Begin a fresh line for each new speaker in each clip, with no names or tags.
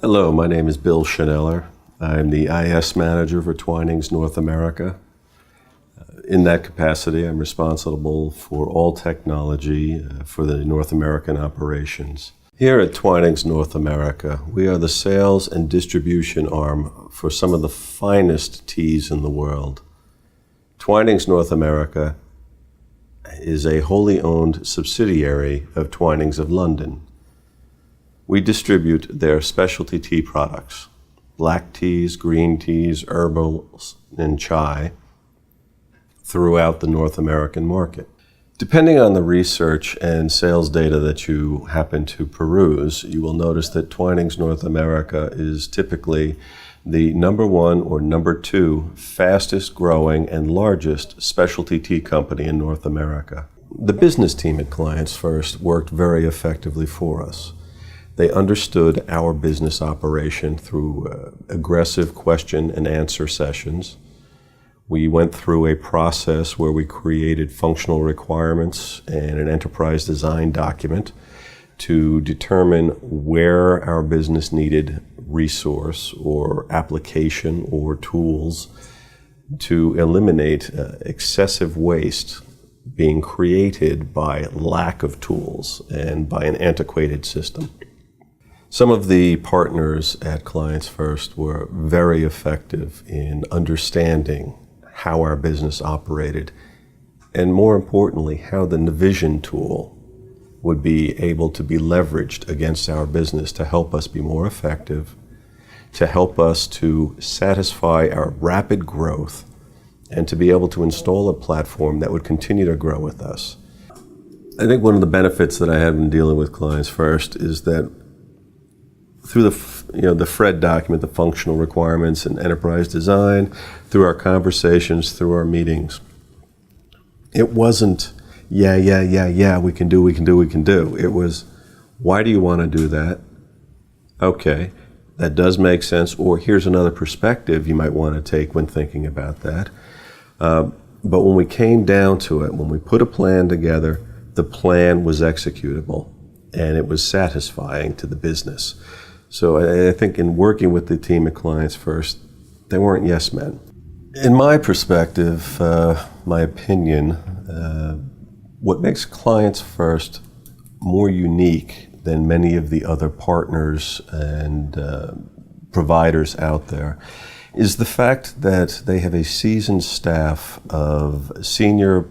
Hello, my name is Bill Chaneller. I'm the IS manager for Twinings North America. In that capacity, I'm responsible for all technology for the North American operations. Here at Twinings North America, we are the sales and distribution arm for some of the finest teas in the world. Twinings North America is a wholly owned subsidiary of Twinings of London. We distribute their specialty tea products, black teas, green teas, herbals, and chai, throughout the North American market. Depending on the research and sales data that you happen to peruse, you will notice that Twinings North America is typically the number one or number two fastest growing and largest specialty tea company in North America. The business team at Clients First worked very effectively for us. They understood our business operation through aggressive question and answer sessions. We went through a process where we created functional requirements and an enterprise design document to determine where our business needed resource or application or tools to eliminate excessive waste being created by lack of tools and by an antiquated system. Some of the partners at Clients First were very effective in understanding how our business operated, and more importantly, how the Navision tool would be able to be leveraged against our business to help us be more effective, to help us to satisfy our rapid growth, and to be able to install a platform that would continue to grow with us. I think one of the benefits that I had in dealing with Clients First is that through the FRED document, the functional requirements and enterprise design, through our conversations, through our meetings, it wasn't, we can do. It was, why do you want to do that? Okay, that does make sense, or here's another perspective you might want to take when thinking about that. But when we came down to it, when we put a plan together, the plan was executable, and it was satisfying to the business. So I think in working with the team at Clients First, they weren't yes men. In my perspective, my opinion, what makes Clients First more unique than many of the other partners and providers out there is the fact that they have a seasoned staff of senior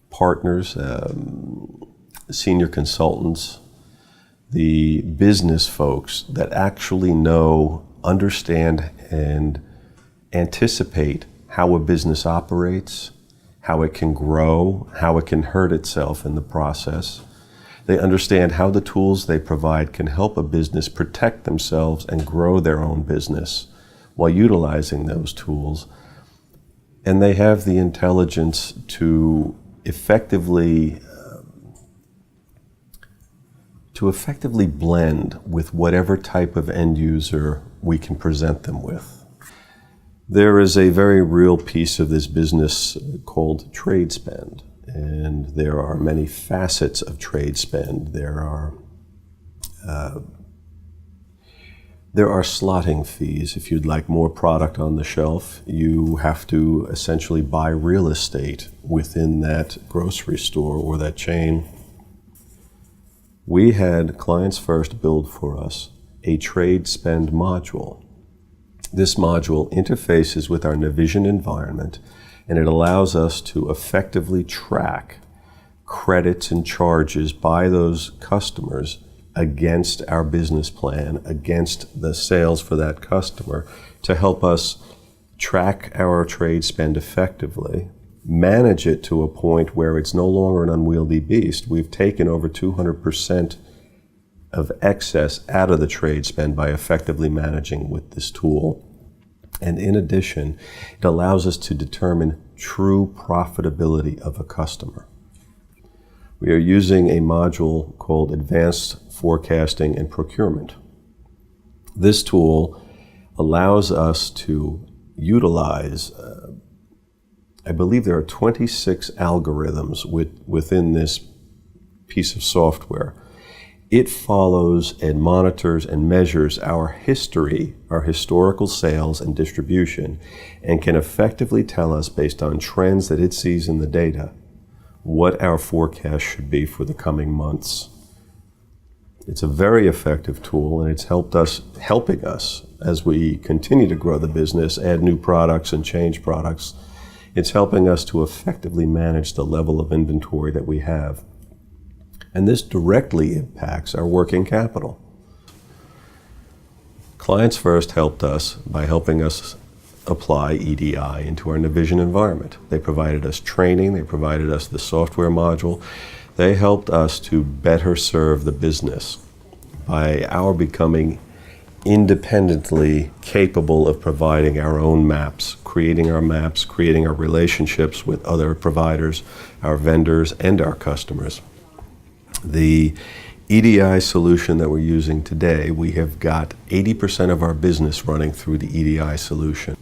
partners, senior consultants, the business folks that actually know, understand, and anticipate how a business operates, how it can grow, how it can hurt itself in the process. They understand how the tools they provide can help a business protect themselves and grow their own business while utilizing those tools. And they have the intelligence to effectively blend with whatever type of end user we can present them with. There is a very real piece of this business called trade spend, and there are many facets of trade spend. There are slotting fees. If you'd like more product on the shelf, you have to essentially buy real estate within that grocery store or that chain. We had Clients First build for us a trade spend module. This module interfaces with our Navision environment, and it allows us to effectively track credits and charges by those customers against our business plan, against the sales for that customer, to help us track our trade spend effectively, manage it to a point where it's no longer an unwieldy beast. We've taken over 200% of excess out of the trade spend by effectively managing with this tool. And in addition, it allows us to determine true profitability of a customer. We are using a module called Advanced Forecasting and Procurement. This tool allows us to utilize I believe there are 26 algorithms within this piece of software. It follows and monitors and measures our history, our historical sales and distribution, and can effectively tell us, based on trends that it sees in the data, what our forecast should be for the coming months. It's a very effective tool, and it's helping us as we continue to grow the business, add new products and change products. It's helping us to effectively manage the level of inventory that we have. And this directly impacts our working capital. Clients First helped us by helping us apply EDI into our Navision environment. They provided us training, they provided us the software module. They helped us to better serve the business by our becoming independently capable of providing our own maps, creating our relationships with other providers, our vendors, and our customers. The EDI solution that we're using today, we have got 80% of our business running through the EDI solution.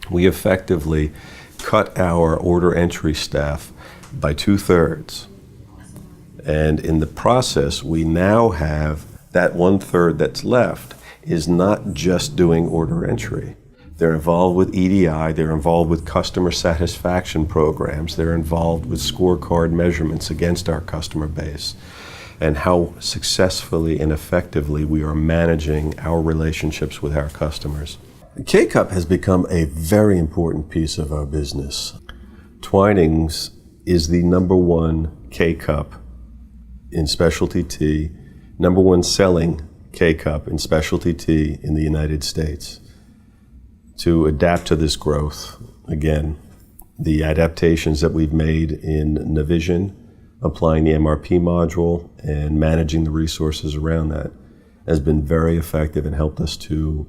We effectively cut our order entry staff by 2/3. And in the process, we now have that 1/3 that's left is not just doing order entry. They're involved with EDI, they're involved with customer satisfaction programs, they're involved with scorecard measurements against our customer base, and how successfully and effectively we are managing our relationships with our customers. K-Cup has become a very important piece of our business. Twinings is the #1 K-Cup in specialty tea, #1 selling K-Cup in specialty tea in the United States. To adapt to this growth, again, the adaptations that we've made in Navision, applying the MRP module and managing the resources around that, has been very effective and helped us to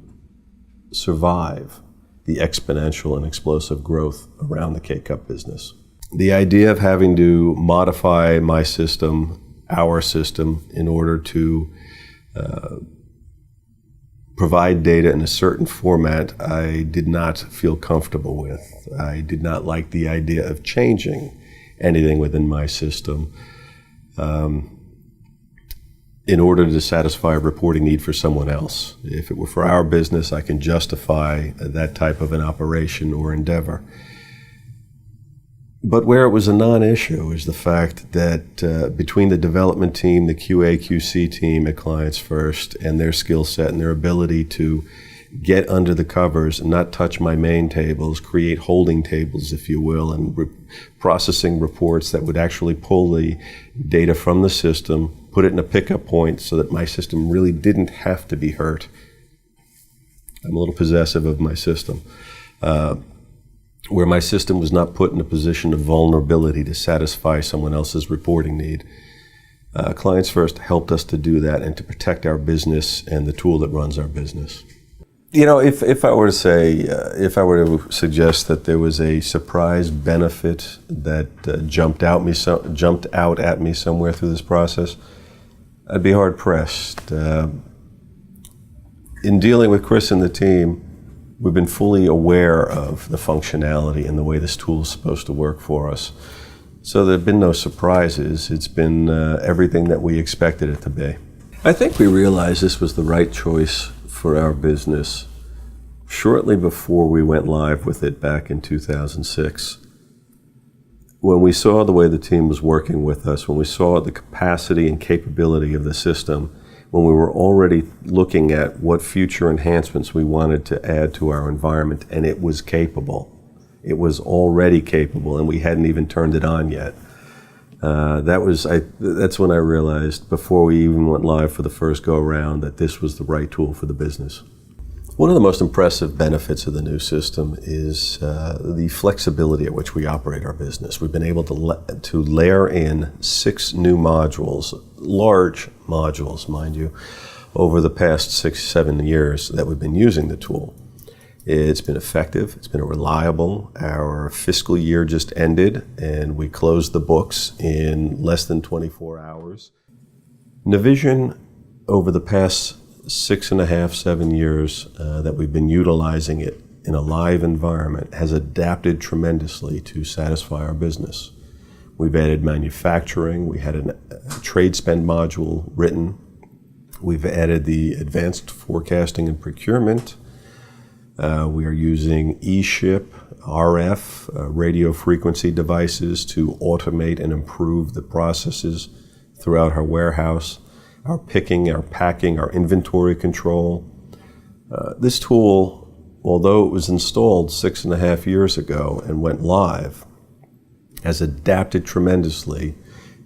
survive the exponential and explosive growth around the K-Cup business. The idea of having to modify my system, our system, in order to provide data in a certain format, I did not feel comfortable with. I did not like the idea of changing anything within my system in order to satisfy a reporting need for someone else. If it were for our business, I can justify that type of an operation or endeavor. But where it was a non-issue is the fact that between the development team, the QA/QC team at Clients First, and their skill set and their ability to get under the covers and not touch my main tables, create holding tables, if you will, and processing reports that would actually pull the data from the system, put it in a pickup point so that my system really didn't have to be hurt. I'm a little possessive of my system. Where my system was not put in a position of vulnerability to satisfy someone else's reporting need. Clients First helped us to do that and to protect our business and the tool that runs our business. You know, if I were to say, if I were to suggest that there was a surprise benefit that jumped out at me somewhere through this process, I'd be hard pressed. In dealing with Chris and the team, we've been fully aware of the functionality and the way this tool is supposed to work for us. So there have been no surprises. It's been everything that we expected it to be. I think we realized this was the right choice for our business shortly before we went live with it back in 2006. When we saw the way the team was working with us, when we saw the capacity and capability of the system, when we were already looking at what future enhancements we wanted to add to our environment, and it was capable. It was already capable, and we hadn't even turned it on yet. That's when I realized, before we even went live for the first go-around, that this was the right tool for the business. One of the most impressive benefits of the new system is the flexibility at which we operate our business. We've been able to layer in 6 new modules, large modules, mind you, over the past 6-7 years that we've been using the tool. It's been effective, it's been reliable. Our fiscal year just ended, and we closed the books in less than 24 hours. Navision, over the past 6.5-7 years that we've been utilizing it in a live environment, has adapted tremendously to satisfy our business. We've added manufacturing, we had a trade spend module written We've added the advanced forecasting and procurement. We are using e-ship, RF, radio frequency devices to automate and improve the processes throughout our warehouse, our picking, our packing, our inventory control. This tool, although it was installed 6.5 years ago and went live, has adapted tremendously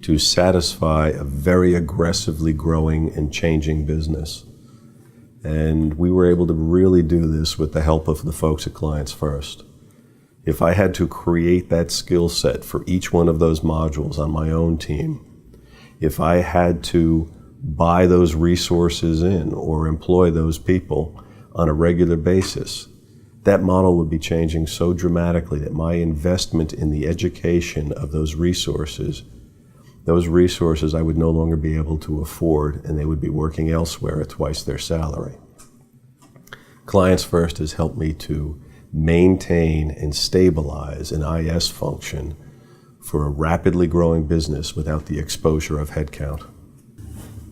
to satisfy a very aggressively growing and changing business. And we were able to really do this with the help of the folks at Clients First. If I had to create that skill set for each one of those modules on my own team, if I had to buy those resources in or employ those people on a regular basis, that model would be changing so dramatically that my investment in the education of those resources I would no longer be able to afford, and they would be working elsewhere at twice their salary. Clients First has helped me to maintain and stabilize an IS function for a rapidly growing business without the exposure of headcount.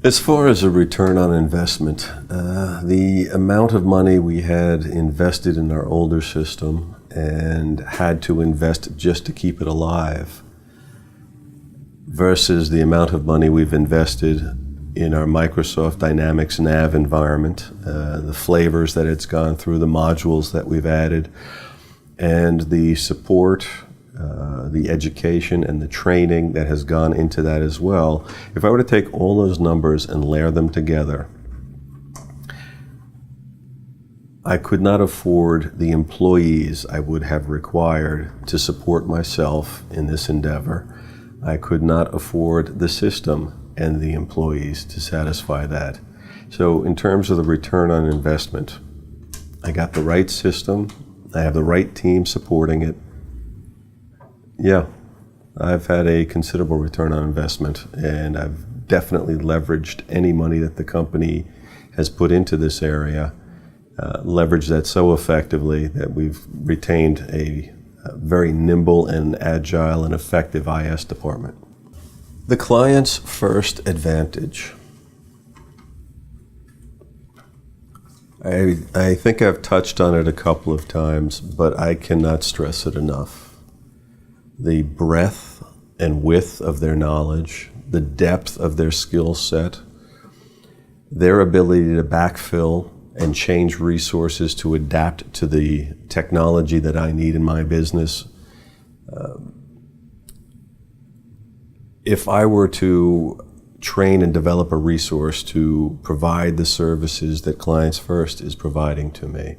As far as a return on investment, the amount of money we had invested in our older system and had to invest just to keep it alive versus the amount of money we've invested in our Microsoft Dynamics NAV environment, the flavors that it's gone through, the modules that we've added, and the support, the education and the training that has gone into that as well. If I were to take all those numbers and layer them together, I could not afford the employees I would have required to support myself in this endeavor. I could not afford the system and the employees to satisfy that. So in terms of the return on investment, I got the right system, I have the right team supporting it. Yeah, I've had a considerable return on investment, and I've definitely leveraged any money that the company has put into this area, leveraged that so effectively that we've retained a very nimble and agile and effective IS department. The Clients First advantage. I think I've touched on it a couple of times, but I cannot stress it enough. The breadth and width of their knowledge, the depth of their skill set, their ability to backfill and change resources to adapt to the technology that I need in my business. If I were to train and develop a resource to provide the services that Clients First is providing to me,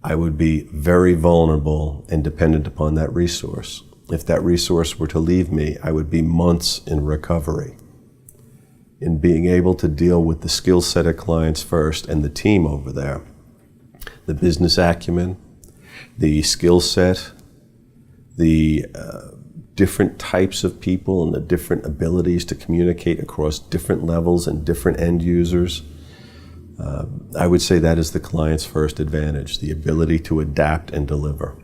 I would be very vulnerable and dependent upon that resource. If that resource were to leave me, I would be months in recovery. In being able to deal with the skill set of Clients First and the team over there, the business acumen, the skill set, the different types of people and the different abilities to communicate across different levels and different end users, I would say that is the Clients First advantage, the ability to adapt and deliver.